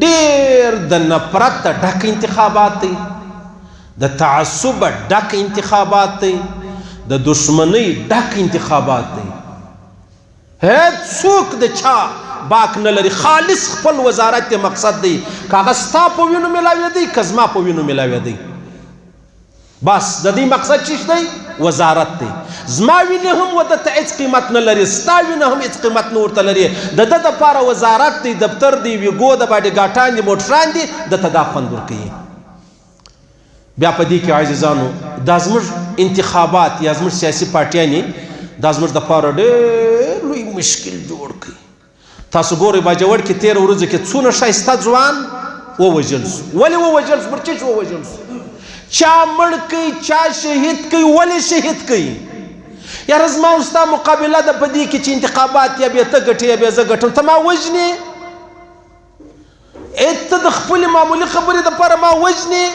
ډېر د نفرت ډک انتخابات دي، د تعصب ډک انتخابات دي، د دشمنۍ ډک انتخابات دي. هیڅ څوک د چا باک نه لري، خالص خپل وزارت ته مقصد دی. کاغه ستا په وینو ملاوي دی، که زما په وینو ملاوي دی، بس د دې مقصد چی دی؟ وزارت دی. زما وینه هم ودته هیڅ قیمت نه لري، ستا وینه هم هیڅ قیمت نه ورته لري. د ده دپاره وزارت دی، دفتر دی، ویګو د باډیګاټان دي، موټران دي، دته دا خوند ورکوي. بیا په دې کې عزیزانو دا زموږ انتخابات یا زموږ سیاسي پارټیانې دا زموږ دپاره ډېر لوی مشکل جوړ کړي. تاسو ګورئ باجوړ کې تېره ورځو کې څونه ښایسته ځوان ووژل سو. ولې ووژل سو؟ پر څه چې ووژل سو؟ چا مړ کوي، چا شهید کوي. ولې شهید کوي؟ یاره زما او ستا مقابله ده په دې کې چې انتخابات یا بیا ته ګټې یا بیا زه ګټم. ته ما وژنې، ته د خپلې معمولي خبرې دپاره ما وژنې،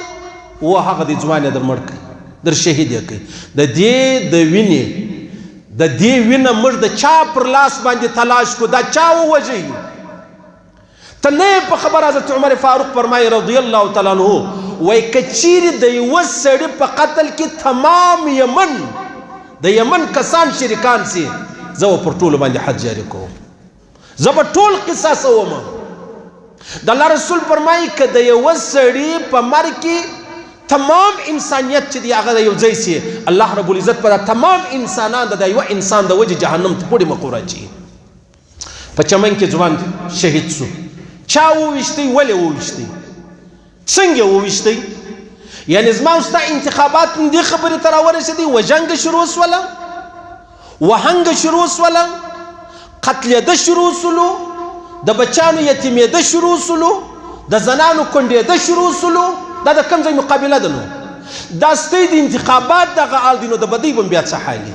و هغه د ځوان یې در مړ کوي، در شهید یې کوي. د دې د وینې د دې وینه موږ د چا پر لاس باندې تلاش کو؟ دا چا ووژئ؟ ته نه یې په خبر. حضرت عمر فاروق فرمایي رضی الله تعالی عنه، وایي که چیرې د یوه سړي په قتل کې تمام یمن د یمن کسان شریکان سي، زه به پر ټولو باندې حد جاري کوم، زه به ټول قصاصوم. د الله رسول فرمایي که د یوه سړي په مرګ کې تمام انسانیت چې دی هغه د یو ځای سي، الله رب العزت په تمام انسانان د یوه انسان د وجې جهنم ته پورې مقور اچوي. په چمن کې ځوان شهید سو. چا وویشتی؟ ولې وویشتی؟ څنګه وویشتی؟ یعنی زما او ستا انتخابات دې خبرې ته راورسېدې، وجنګ شروع سوله، وهنګ شروع سوله، قتلېده شروع سولو، د بچانو یتیمېده شروع سولو، د زنانو کونډېده شروع سولو. دا د کوم ځای مقابله ده؟ نو دا ستی د انتخابات دغه حال دی، نو د بدۍ به بیا څه حال وي؟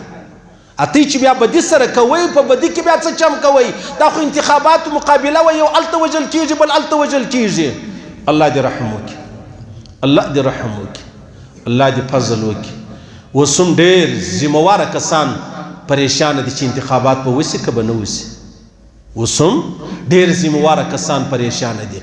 اتې چې بیا بدي سره کوئ، په بدي کې بیا څه چم کوئ؟ دا خو انتخاباتو مقابله وه، یو هلته وژل کېږي، بل هلته وژل کېږي. الله دې رحم وکړي، الله دې رحم وکړي، الله دې فضل وکړي. اوس هم ډېر ذمهواره کسان پریشانه دي چې انتخابات به وسي که به نه وسي. اوس هم ډېر ذمهواره کسان پریشانه دي.